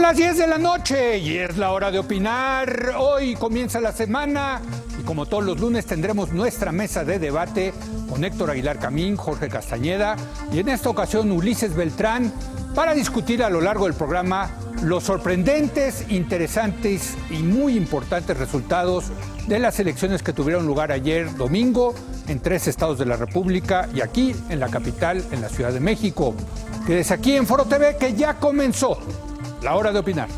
Las 10 de la noche y es la hora de opinar. Hoy comienza la semana y como todos los lunes tendremos nuestra mesa de debate con Héctor Aguilar Camín, Jorge Castañeda y en esta ocasión Ulises Beltrán para discutir a lo largo del programa los sorprendentes, interesantes y muy importantes resultados de las elecciones que tuvieron lugar ayer domingo en 3 estados de la República y aquí en la capital, en la Ciudad de México. Quédese aquí en Foro TV que ya comenzó la hora de opinar.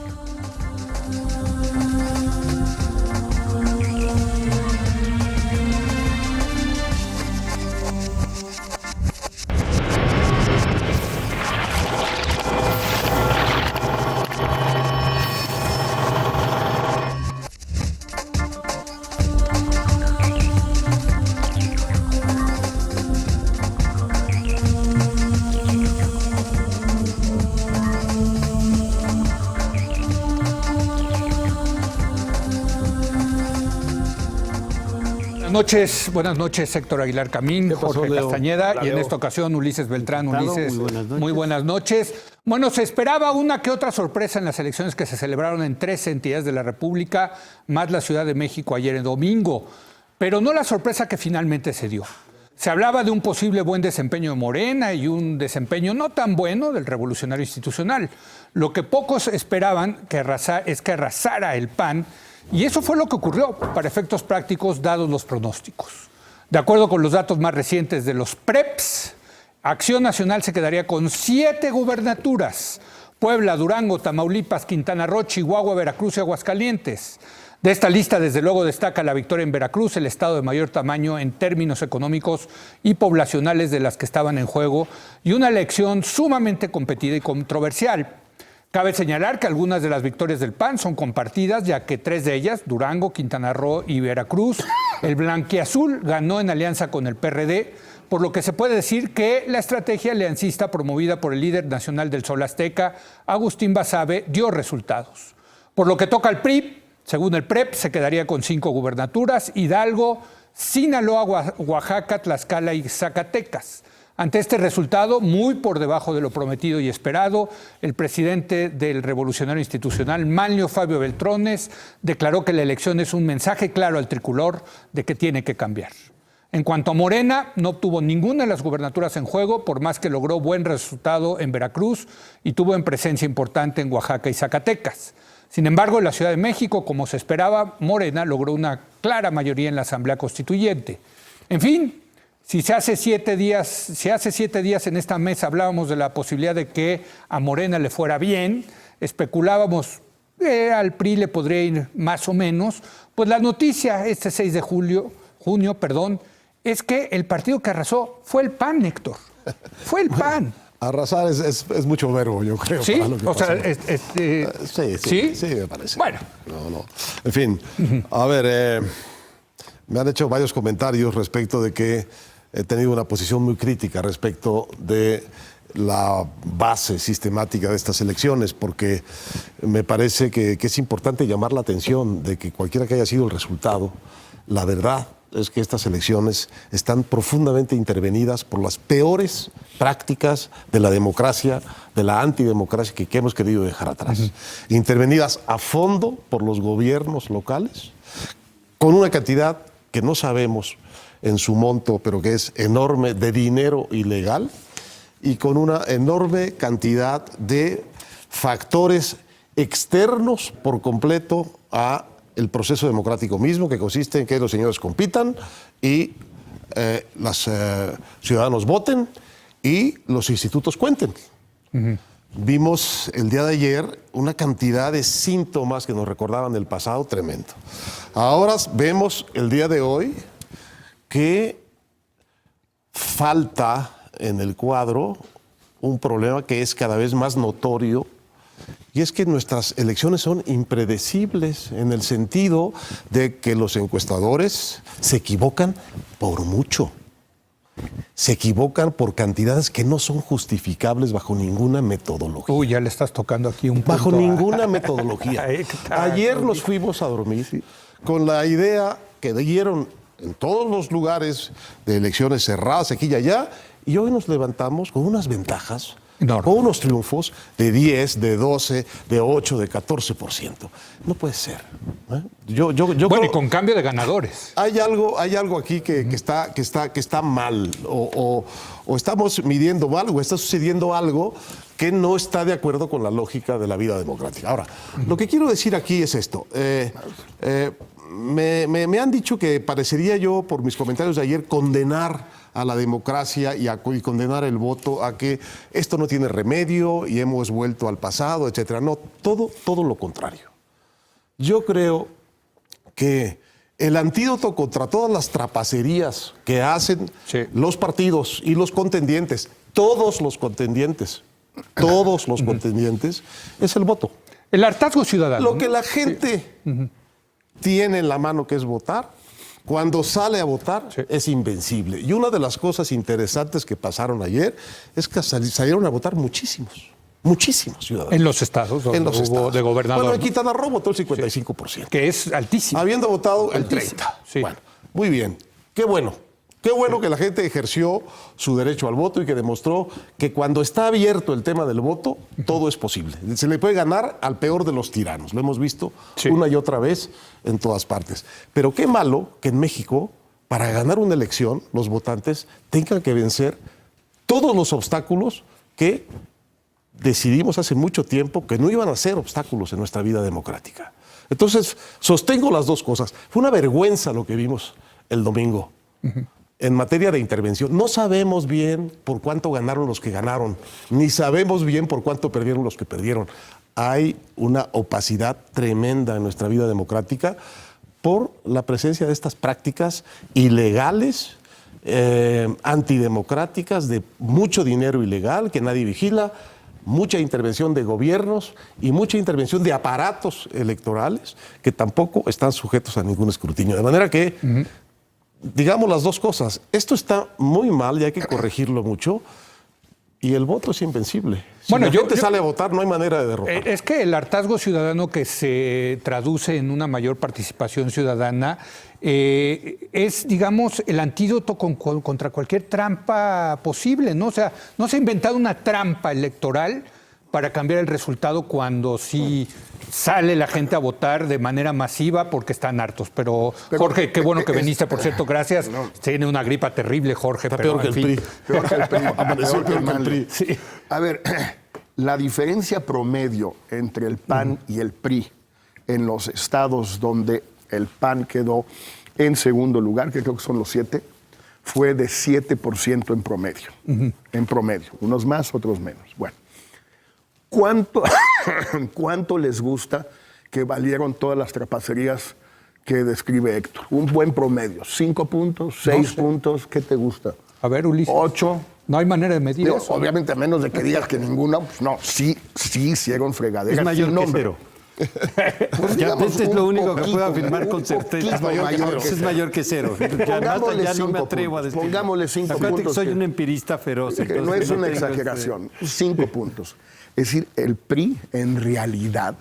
Buenas noches, Héctor Aguilar Camín, Jorge Castañeda. Hola, y en esta ocasión Ulises Beltrán. Ulises, muy buenas noches. Bueno, se esperaba una que otra sorpresa en las elecciones que se celebraron en 3 entidades de la República, más la Ciudad de México ayer en domingo, pero no la sorpresa que finalmente se dio. Se hablaba de un posible buen desempeño de Morena y un desempeño no tan bueno del Revolucionario Institucional. Lo que pocos esperaban es que arrasara el PAN. Y eso fue lo que ocurrió para efectos prácticos dados los pronósticos. De acuerdo con los datos más recientes de los PREPs, Acción Nacional se quedaría con 7 gubernaturas: Puebla, Durango, Tamaulipas, Quintana Roo, Chihuahua, Veracruz y Aguascalientes. De esta lista, desde luego, destaca la victoria en Veracruz, el estado de mayor tamaño en términos económicos y poblacionales de las que estaban en juego, y una elección sumamente competida y controversial. Cabe señalar que algunas de las victorias del PAN son compartidas, ya que 3 de ellas, Durango, Quintana Roo y Veracruz, el blanquiazul ganó en alianza con el PRD, por lo que se puede decir que la estrategia aliancista promovida por el líder nacional del Sol Azteca, Agustín Basabe, dio resultados. Por lo que toca al PRI, según el PREP, se quedaría con 5 gubernaturas: Hidalgo, Sinaloa, Oaxaca, Tlaxcala y Zacatecas. Ante este resultado, muy por debajo de lo prometido y esperado, el presidente del Revolucionario Institucional, Manlio Fabio Beltrones, declaró que la elección es un mensaje claro al tricolor de que tiene que cambiar. En cuanto a Morena, no obtuvo ninguna de las gubernaturas en juego, por más que logró buen resultado en Veracruz y tuvo en presencia importante en Oaxaca y Zacatecas. Sin embargo, en la Ciudad de México, como se esperaba, Morena logró una clara mayoría en la Asamblea Constituyente. En fin, si hace 7 días en esta mesa hablábamos de la posibilidad de que a Morena le fuera bien, especulábamos que al PRI le podría ir más o menos, pues la noticia este 6 de junio, es que el partido que arrasó fue el PAN, Héctor. Fue el PAN. Arrasar es mucho verbo, yo creo. ¿Sí? O sea, sí, me parece. Bueno. No. En fin, a ver, me han hecho varios comentarios respecto de que he tenido una posición muy crítica respecto de la base sistemática de estas elecciones, porque me parece que es importante llamar la atención de que cualquiera que haya sido el resultado, la verdad es que estas elecciones están profundamente intervenidas por las peores prácticas de la democracia, de la antidemocracia que hemos querido dejar atrás. Intervenidas a fondo por los gobiernos locales, con una cantidad que no sabemos en su monto, pero que es enorme, de dinero ilegal, y con una enorme cantidad de factores externos por completo a el proceso democrático mismo, que consiste en que los señores compitan y los ciudadanos voten y los institutos cuenten. Vimos el día de ayer una cantidad de síntomas que nos recordaban el pasado tremendo. Ahora vemos el día de hoy que falta en el cuadro un problema que es cada vez más notorio, y es que nuestras elecciones son impredecibles en el sentido de que los encuestadores se equivocan por mucho. Se equivocan por cantidades que no son justificables bajo ninguna metodología. Uy, ya le estás tocando aquí un punto. Bajo ninguna metodología. Ayer nos fuimos a dormir con la idea que dieron en todos los lugares de elecciones cerradas, aquí y allá, y hoy nos levantamos con unas ventajas Enorme. Con unos triunfos de 10, de 12, de 8, de 14%. No puede ser. Yo Bueno, creo, y con cambio de ganadores. hay algo aquí que está mal, o estamos midiendo mal, o está sucediendo algo que no está de acuerdo con la lógica de la vida democrática. Ahora, lo que quiero decir aquí es esto. Me han dicho que parecería yo, por mis comentarios de ayer, condenar a la democracia y condenar el voto a que esto no tiene remedio y hemos vuelto al pasado, etcétera. No, todo lo contrario. Yo creo que el antídoto contra todas las trapacerías que hacen los partidos y los contendientes, todos los contendientes, es el voto. El hartazgo ciudadano. Lo que la gente tiene en la mano, que es votar, cuando sale a votar, es invencible. Y una de las cosas interesantes que pasaron ayer es que salieron a votar muchísimos ciudadanos. En los estados donde hubo de gobernador. Bueno, en Quintana Roo votó el 55%. Que es altísimo. Habiendo votado el Altísimo, 30%. sí. Bueno, muy bien. Qué bueno. Qué bueno que la gente ejerció su derecho al voto y que demostró que cuando está abierto el tema del voto, todo es posible. Se le puede ganar al peor de los tiranos. Lo hemos visto una y otra vez en todas partes. Pero qué malo que en México, para ganar una elección, los votantes tengan que vencer todos los obstáculos que decidimos hace mucho tiempo que no iban a ser obstáculos en nuestra vida democrática. Entonces, sostengo las dos cosas. Fue una vergüenza lo que vimos el domingo. En materia de intervención, no sabemos bien por cuánto ganaron los que ganaron, ni sabemos bien por cuánto perdieron los que perdieron. Hay una opacidad tremenda en nuestra vida democrática por la presencia de estas prácticas ilegales, antidemocráticas, de mucho dinero ilegal que nadie vigila, mucha intervención de gobiernos y mucha intervención de aparatos electorales que tampoco están sujetos a ningún escrutinio. De manera que... digamos las dos cosas. Esto está muy mal y hay que corregirlo mucho. Y el voto es invencible. Si la gente sale a votar, no hay manera de derrotar. Es que el hartazgo ciudadano, que se traduce en una mayor participación ciudadana, es, digamos, el antídoto contra cualquier trampa posible, ¿no? O sea, no se ha inventado una trampa electoral para cambiar el resultado cuando sí sale la gente a votar de manera masiva porque están hartos. Pero Jorge, qué bueno que viniste, por cierto, gracias. Tiene una gripa terrible, Jorge. Está pero peor que el PRI. Peor que el PRI. Amaneció peor que el PRI. Sí. A ver, la diferencia promedio entre el PAN y el PRI en los estados donde el PAN quedó en segundo lugar, que creo que son los 7, fue de 7% en promedio. En promedio. Unos más, otros menos. Bueno. ¿Cuánto les gusta que valieron todas las trapacerías que describe Héctor? Un buen promedio. 5 puntos, 6 puntos. ¿Qué te gusta? A ver, Ulises. 8. No hay manera de medir eso. Obviamente, a menos de que digas que ninguna, pues no, sí hicieron fregaderas. Es mayor sin que nombre. cero. Pues Ya, digamos, este es un lo único que poquito, puedo afirmar con un certeza. poquito mayor que Es cero. mayor que cero. Pongámosle Ya no me 5 atrevo a decir. Pongámosle 5 Acuérdate puntos. que soy un empirista feroz. Que no entonces es una tengo exageración. 5 puntos. Es decir, el PRI en realidad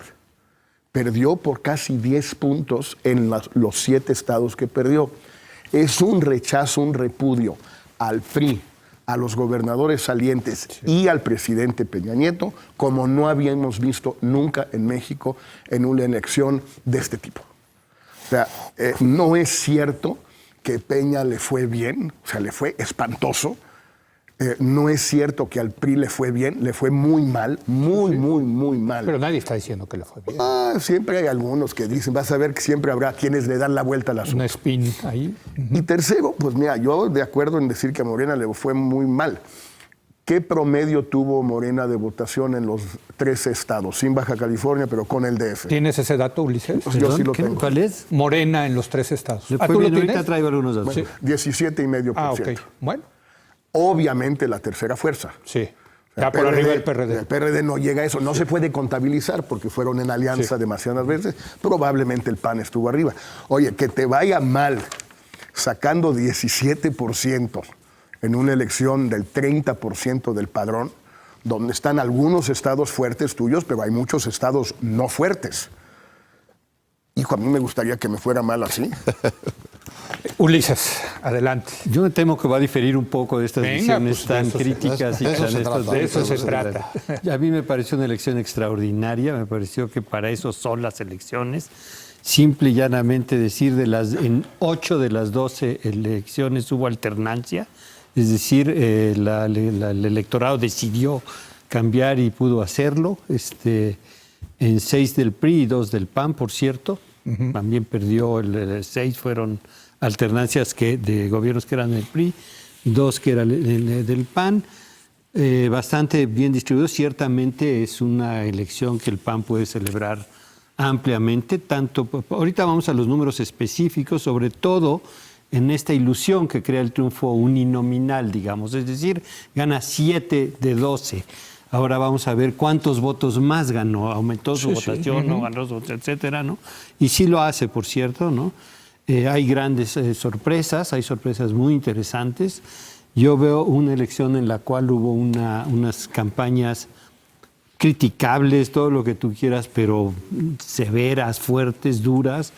perdió por casi 10 puntos en los 7 estados que perdió. Es un rechazo, un repudio al PRI, a los gobernadores salientes y al presidente Peña Nieto, como no habíamos visto nunca en México en una elección de este tipo. O sea, no es cierto que Peña le fue bien, o sea, le fue espantoso. No es cierto que al PRI le fue bien, le fue muy mal, muy mal. Pero nadie está diciendo que le fue bien. Siempre hay algunos que dicen, vas a ver que siempre habrá quienes le dan la vuelta al asunto. Un spin ahí. Y tercero, pues mira, yo de acuerdo en decir que a Morena le fue muy mal. ¿Qué promedio tuvo Morena de votación en los 13 estados? Sin Baja California, pero con el DF. ¿Tienes ese dato, Ulises? Pues yo sí lo tengo. ¿Cuál es? Morena en los 3 estados. Le ¿Ah, fue tú lo bien, ahorita tienes? traigo algunos datos. Bueno, 17,5%. Ah, ok. Bueno, Obviamente la tercera fuerza. sí. Ya por arriba del PRD. El PRD no llega a eso, no se puede contabilizar porque fueron en alianza demasiadas veces. Probablemente el PAN estuvo arriba. Oye, que te vaya mal sacando 17% en una elección del 30% del padrón, donde están algunos estados fuertes tuyos, pero hay muchos estados no fuertes. Hijo, a mí me gustaría que me fuera mal así. Ulises, adelante. Yo me temo que va a diferir un poco de estas visiones pues, tan críticas y tan de eso se trata. A mí me pareció una elección extraordinaria, me pareció que para eso son las elecciones. Simple y llanamente decir, en 8 de las 12 elecciones hubo alternancia, es decir, el electorado decidió cambiar y pudo hacerlo. En 6 del PRI y 2 del PAN, por cierto. También perdió 6, fueron alternancias de gobiernos que eran del PRI, 2 que eran del PAN. Bastante bien distribuido. Ciertamente es una elección que el PAN puede celebrar ampliamente. Ahorita vamos a los números específicos, sobre todo en esta ilusión que crea el triunfo uninominal, digamos. Es decir, gana 7 de 12. Ahora vamos a ver cuántos votos más ganó, aumentó su votación, no ganó, etcétera, ¿no? Y sí lo hace, por cierto, ¿no? Hay grandes sorpresas, hay sorpresas muy interesantes. Yo veo una elección en la cual hubo unas campañas criticables, todo lo que tú quieras, pero severas, fuertes, duras,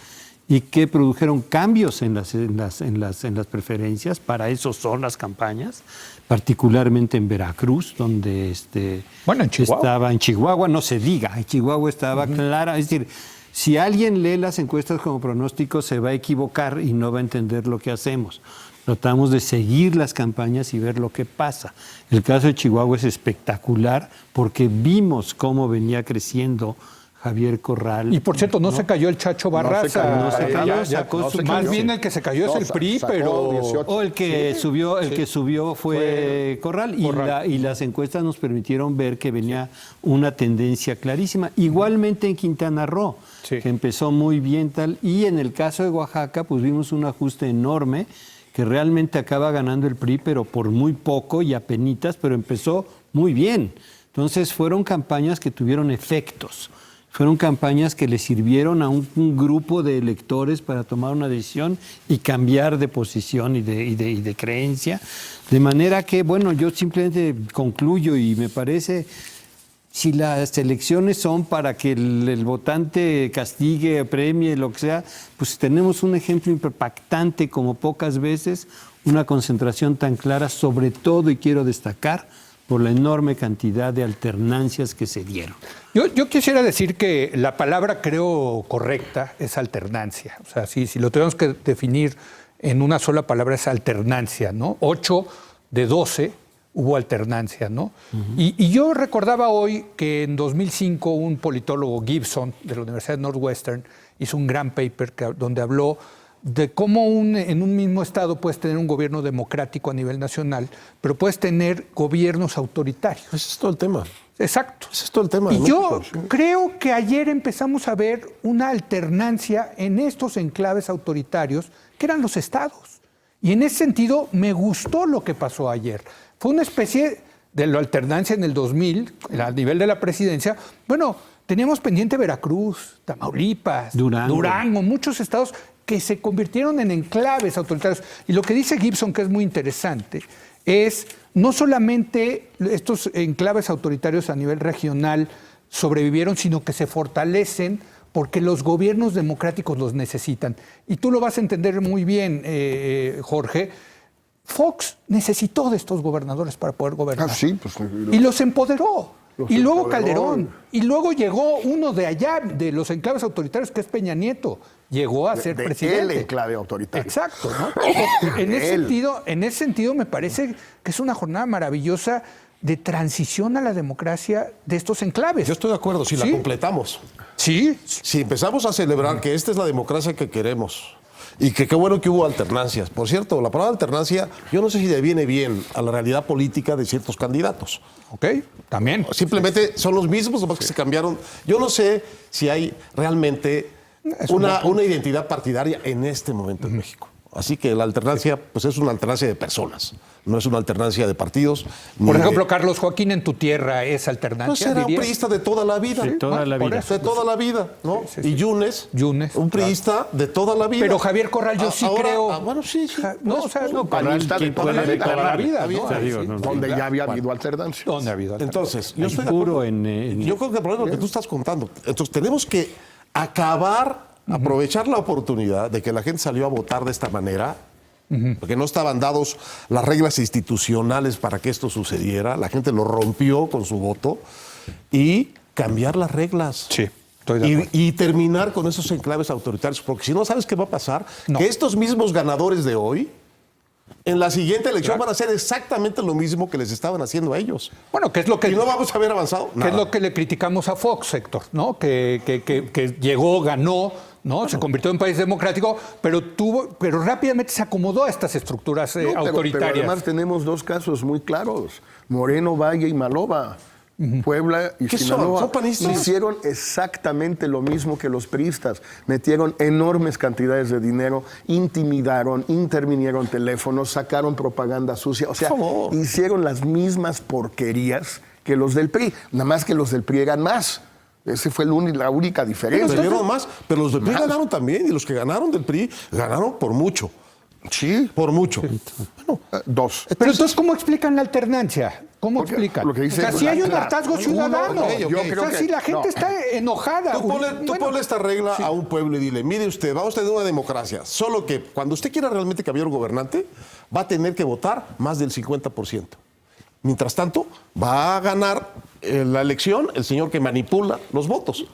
y que produjeron cambios en las preferencias. Para eso son las campañas, particularmente en Veracruz, donde en Chihuahua. estaba en Chihuahua, no se diga, en Chihuahua estaba clara, es decir, si alguien lee las encuestas como pronóstico se va a equivocar y no va a entender lo que hacemos. Tratamos de seguir las campañas y ver lo que pasa. El caso de Chihuahua es espectacular porque vimos cómo venía creciendo Javier Corral. Y por cierto, no se cayó el Chacho Barraza. No se cayó, más bien el que se cayó es el PRI, pero... O el que subió fue Corral. Y las encuestas nos permitieron ver que venía una tendencia clarísima. Igualmente en Quintana Roo, que empezó muy bien tal. Y en el caso de Oaxaca, pues vimos un ajuste enorme que realmente acaba ganando el PRI, pero por muy poco y apenitas, pero empezó muy bien. Entonces fueron campañas que tuvieron efectos. Fueron campañas que le sirvieron a un grupo de electores para tomar una decisión y cambiar de posición y de creencia. De manera que, bueno, yo simplemente concluyo y me parece, si las elecciones son para que el votante castigue, premie, lo que sea, pues tenemos un ejemplo impactante como pocas veces, una concentración tan clara, sobre todo, y quiero destacar, por la enorme cantidad de alternancias que se dieron. Yo quisiera decir que la palabra, creo, correcta es alternancia. O sea, si lo tenemos que definir en una sola palabra es alternancia, ¿no? 8 de 12 hubo alternancia, ¿no? Y yo recordaba hoy que en 2005 un politólogo, Gibson, de la Universidad de Northwestern, hizo un gran paper donde habló de cómo en un mismo estado puedes tener un gobierno democrático a nivel nacional, pero puedes tener gobiernos autoritarios. Ese es todo el tema. Exacto. Ese es todo el tema. Y yo creo que ayer empezamos a ver una alternancia en estos enclaves autoritarios que eran los estados. Y en ese sentido me gustó lo que pasó ayer. Fue una especie de la alternancia en el 2000, a nivel de la presidencia. Bueno, teníamos pendiente Veracruz, Tamaulipas, Durango, muchos estados que se convirtieron en enclaves autoritarios. Y lo que dice Gibson, que es muy interesante, es no solamente estos enclaves autoritarios a nivel regional sobrevivieron, sino que se fortalecen porque los gobiernos democráticos los necesitan. Y tú lo vas a entender muy bien, Jorge. Fox necesitó de estos gobernadores para poder gobernar. Y los empoderó. Y luego Calderón. Y luego llegó uno de allá, de los enclaves autoritarios, que es Peña Nieto. Llegó a ser presidente. El enclave autoritario. Exacto, ¿no? En ese sentido, me parece que es una jornada maravillosa de transición a la democracia de estos enclaves. Yo estoy de acuerdo, si la completamos. Sí. Si empezamos a celebrar que esta es la democracia que queremos y que qué bueno que hubo alternancias. Por cierto, la palabra alternancia, yo no sé si le viene bien a la realidad política de ciertos candidatos. Ok, también. Simplemente son los mismos, nomás que se cambiaron. Yo no sé si hay realmente una identidad partidaria en este momento en México. Así que la alternancia, pues es una alternancia de personas, no es una alternancia de partidos. Por ejemplo, Carlos Joaquín, en tu tierra, ¿es alternancia? Pues era un priista de toda la vida. De toda la vida. De toda la vida, ¿no? Y Yunes, un priista de toda la vida. Pero Javier Corral, yo sí creo... bueno, sí. Panista de toda la vida, ¿no? Donde ya había habido alternancia. Entonces, yo creo que el problema es lo que tú estás contando. Entonces, tenemos que acabar aprovechar la oportunidad de que la gente salió a votar de esta manera, porque no estaban dados las reglas institucionales para que esto sucediera, la gente lo rompió con su voto, y cambiar las reglas. Sí. Estoy de acuerdo. Y terminar con esos enclaves autoritarios, porque si no, ¿sabes qué va a pasar? No. Que estos mismos ganadores de hoy, en la siguiente elección van a hacer exactamente lo mismo que les estaban haciendo a ellos. Bueno, ¿qué es lo que... Y no vamos a haber avanzado ¿Qué nada. es lo que le criticamos a Fox, Héctor? ¿No? Que llegó, ganó, ¿no? Se convirtió en país democrático, pero rápidamente se acomodó a estas estructuras No, autoritarias. Pero además tenemos dos casos muy claros: Moreno Valle y Maloba. Puebla y ¿Qué son? Sinaloa ¿Son panistas? hicieron exactamente lo mismo que los priistas. Metieron enormes cantidades de dinero, intimidaron, intervinieron teléfonos, sacaron propaganda sucia. O sea, Por favor. hicieron las mismas porquerías que los del PRI. Nada más que los del PRI eran más. Esa fue la única diferencia. Perdieron más, pero los del PRI ganaron también, y los que ganaron del PRI ganaron por mucho. Sí. Por mucho. Bueno, dos. Pero entonces, ¿cómo explican la alternancia? ¿Cómo Porque explican? lo que dice- o sea, si hay un Claro. hartazgo No, ciudadano. ok. Yo creo o sea, que- si la gente no. está enojada. Tú ponle esta regla a un pueblo y dile, mire usted, vamos a tener una democracia, solo que cuando usted quiera realmente cambiar un gobernante, va a tener que votar más del 50%. Mientras tanto, va a ganar la elección el señor que manipula los votos.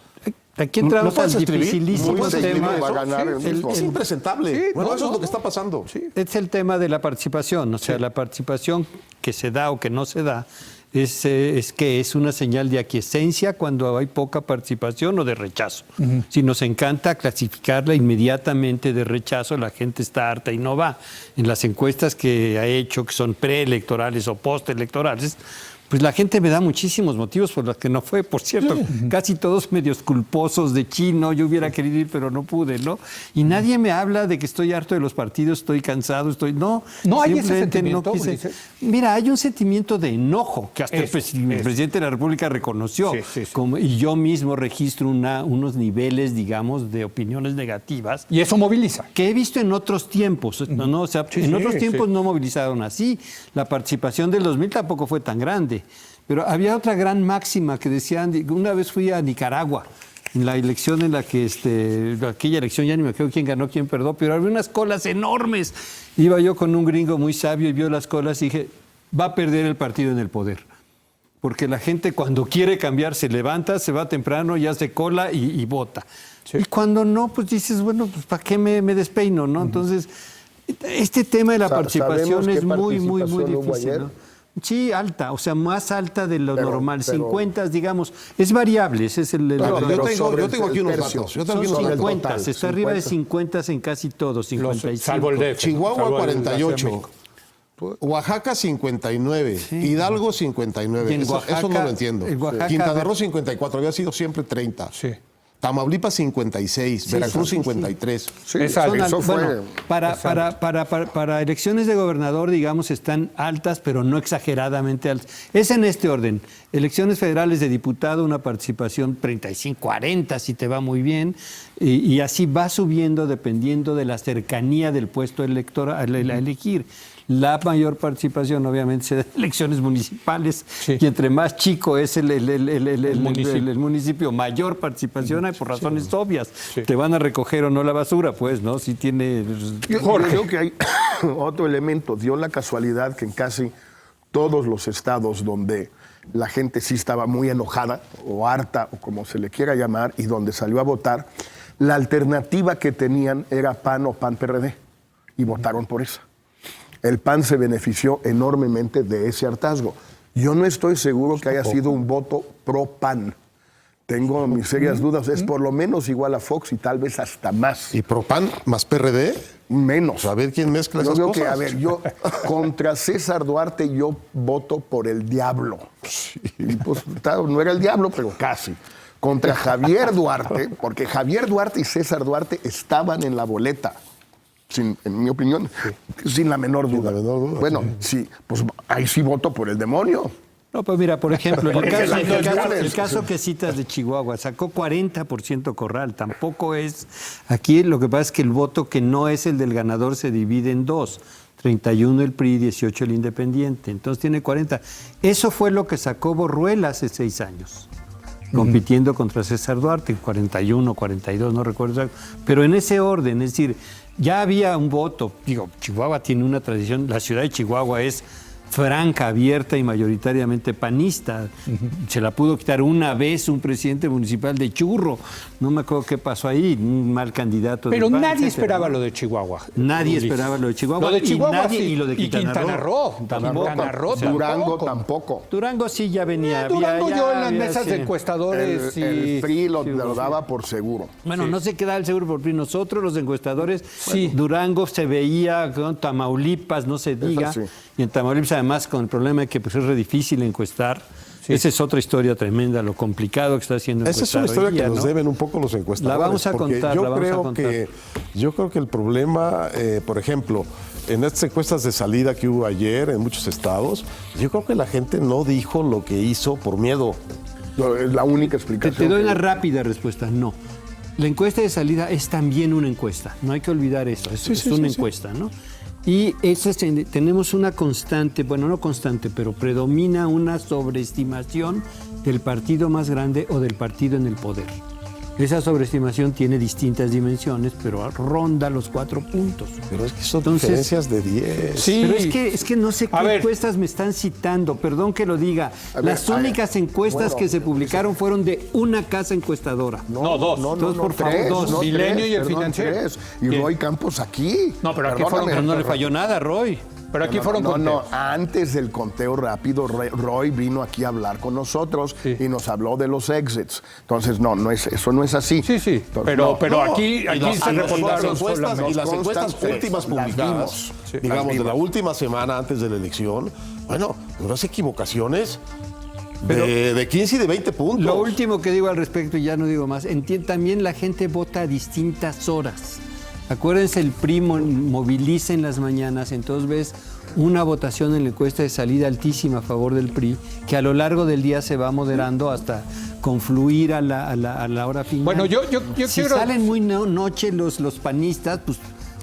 Aquí entramos ¿Lo puedes al escribir? dificilísimo Muy seguido tema. va a ganar el mismo. Es impresentable. Sí, bueno, no, eso es no, lo que está pasando. Es el tema de la participación. O sea, la participación que se da o que no se da es que es una señal de aquiescencia cuando hay poca participación o de rechazo. Si nos encanta clasificarla inmediatamente de rechazo, la gente está harta y no va. En las encuestas que ha hecho, que son preelectorales o postelectorales, pues la gente me da muchísimos motivos por los que no fue. Por cierto, casi todos medios culposos de chino, yo hubiera querido ir, pero no pude, ¿no? Y nadie me habla de que estoy harto de los partidos, estoy cansado, No ¿hay ese simplemente sentimiento, Ulises? Mira, hay un sentimiento de enojo que hasta el presidente de la República reconoció. Sí. Y yo mismo registro unos niveles, digamos, de opiniones negativas Y eso moviliza. que he visto en otros tiempos, ¿no? O sea, en otros tiempos no movilizaron así. La participación del 2000 tampoco fue tan grande. Pero había otra gran máxima que decían, una vez fui a Nicaragua, en la elección en la que, aquella elección ya ni me acuerdo quién ganó, quién perdió, pero había unas colas enormes. Iba yo con un gringo muy sabio y vio las colas y dije, va a perder el partido en el poder. Porque la gente cuando quiere cambiar se levanta, se va temprano, ya hace cola y vota. Sí. Y cuando no, pues dices, bueno, pues ¿para qué me despeino? ¿No? Entonces, este tema de la participación es muy difícil, ¿no? Sí, alta, o sea, más alta de lo normal. 50, digamos, es variable. Ese es el yo tengo aquí unos datos. Son 50, está arriba de 50 en casi todos, 55. Salvo el DF. Chihuahua, salvo 48. Oaxaca, 59. Sí. Hidalgo, 59. Oaxaca, eso no lo entiendo. Quintana Roo, 54. Había sido siempre 30. Sí. Tamaulipas 56, Veracruz 53. Sí, eso fue. Para elecciones de gobernador, digamos, están altas, pero no exageradamente altas. Es en este orden. Elecciones federales de diputado, una participación 35-40, si te va muy bien, y así va subiendo dependiendo de la cercanía del puesto electoral a elegir. La mayor participación, obviamente, se da en elecciones municipales, y entre más chico es el municipio, mayor participación hay por razones obvias. Sí. Te van a recoger o no la basura, pues, ¿no? Si tiene... Yo creo que hay otro elemento. Dio la casualidad que en casi todos los estados donde la gente sí estaba muy enojada o harta, o como se le quiera llamar, y donde salió a votar, la alternativa que tenían era PAN o PAN-PRD, y votaron por eso. El PAN se benefició enormemente de ese hartazgo. Yo no estoy seguro que haya sido un voto pro-PAN. Tengo mis serias dudas. Es por lo menos igual a Fox y tal vez hasta más. ¿Y pro-PAN más PRD? Menos. A ver quién mezcla esas cosas. Que, a ver, yo contra César Duarte yo voto por el diablo. Sí. Y pues no era el diablo, pero casi. Contra Javier Duarte, porque Javier Duarte y César Duarte estaban en la boleta. En mi opinión, sin la menor duda. Bueno, sí, pues ahí sí voto por el demonio. No, pues mira, por ejemplo, el caso que citas de Chihuahua, sacó 40% Corral, tampoco es... Aquí lo que pasa es que el voto que no es el del ganador se divide en dos, 31 el PRI, 18 el Independiente, entonces tiene 40. Eso fue lo que sacó Borruela hace 6 años. compitiendo contra César Duarte, 41, 42, no recuerdo exacto, pero en ese orden, es decir, ya había un voto. Digo, Chihuahua tiene una tradición, la ciudad de Chihuahua es franca, abierta y mayoritariamente panista. Se la pudo quitar una vez un presidente municipal de Churro. No me acuerdo qué pasó ahí, un mal candidato. Pero del PAN, nadie etcétera, esperaba ¿no? lo de Chihuahua. Nadie Ulises. esperaba lo de Chihuahua. Lo de Chihuahua y, sí. y lo de Quintana Roo. Quintana Roo Durango tampoco. tampoco. Durango sí ya venía. Durango había- yo en ya las había, mesas sí. de encuestadores El PRI lo sí, daba por seguro. Bueno, no se quedaba el seguro por PRI. Nosotros, los encuestadores, Sí. Durango se veía, con Tamaulipas, no se diga. sí. Y en Tamaulipas, además, con el problema de que pues, es re difícil encuestar. Sí. Esa es otra historia tremenda, lo complicado que está haciendo Esa es encuestar una historia hoy día, que nos ¿no? deben un poco los encuestadores. La vamos a porque contar, yo la vamos a creo contar. yo creo que el problema, por ejemplo, en estas encuestas de salida que hubo ayer en muchos estados, yo creo que la gente no dijo lo que hizo por miedo. Es la única Te explicación. doy que- una rápida respuesta, no. La encuesta de salida es también una encuesta, no hay que olvidar eso, es una encuesta, ¿no? Y tenemos una constante, bueno, no constante, pero predomina una sobreestimación del partido más grande o del partido en el poder. Esa sobreestimación tiene distintas dimensiones, pero ronda los 4 puntos. Pero es que son Entonces- diferencias de 10. Sí. Pero es que no sé A qué ver. encuestas me están citando, perdón que lo diga. A ver, Las únicas encuestas bueno, que se publicaron fueron de una casa encuestadora. No, dos. Entonces, por favor, tres, dos. Milenio y el perdón, Financiero. tres. Y ¿Qué? Roy Campos aquí. No, pero aquí Perdóname, fueron- Pero no le falló nada, Roy. Pero aquí fueron no, conteos. antes del conteo rápido, Roy vino aquí a hablar con nosotros Sí. y nos habló de los exits. Entonces, eso no es así. Sí, sí. Entonces, Pero no. aquí Y las se encuestas, reportaron solamente. y las Nos encuestas constan últimas tres, las publicadas, vimos. digamos, Las de la vimos. última semana antes de la elección, bueno, unas equivocaciones de 15 y de 20 puntos. Lo último que digo al respecto, y ya no digo más, también la gente vota a distintas horas. Acuérdense, el PRI moviliza en las mañanas, entonces ves una votación en la encuesta de salida altísima a favor del PRI, que a lo largo del día se va moderando hasta confluir a la hora final. Bueno, yo si quiero- salen muy noche los panistas, pues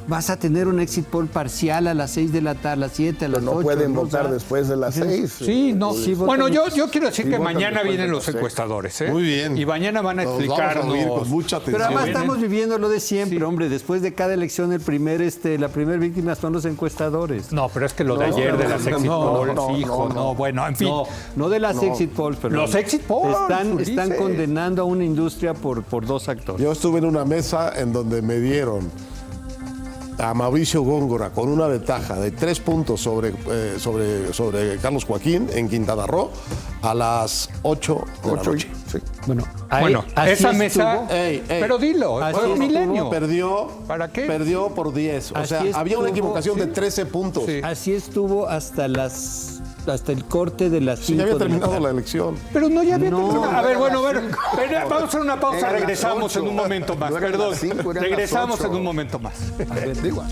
vas a tener un exit poll parcial a las 6 de la tarde, a las 7, a las Pero 8. no pueden ¿no? votar O sea, después de las 6. Sí, no. Sí, Bueno, votan- yo quiero decir sí, que votan mañana después vienen de los las encuestadores, ¿eh? Muy bien. Y mañana van a Nos explicarnos. vamos a oír con mucha atención. Pero además vienen- estamos viviendo lo de siempre, hombre. Después de cada elección, la primera víctima son los encuestadores. No, pero es que lo de ayer de las exit polls, hijo, no, bueno, en fin. No de las exit polls, pero Los exit polls, están Ulises. condenando a una industria por 2 actores. Yo estuve en una mesa en donde me dieron a Mauricio Góngora con una ventaja de 3 puntos sobre Carlos Joaquín en Quintana Roo a las 8 de la noche. Sí. Bueno, así esa estuvo. mesa. Ey, ey. Pero dilo, Así fue un estuvo, milenio. Perdió, ¿Para qué? Perdió por 10. O Así sea, había una estuvo, equivocación de sí. 13 puntos. Sí. Así estuvo hasta el corte de las 5 Sí, ya había de la terminado tarde. la elección. Pero no, ya había No. terminado. A ver, bueno, vamos a hacer una pausa. Eran las Regresamos en 8. un momento más. No eran Perdón. las 5, eran las Regresamos 8. en un momento más. Digo,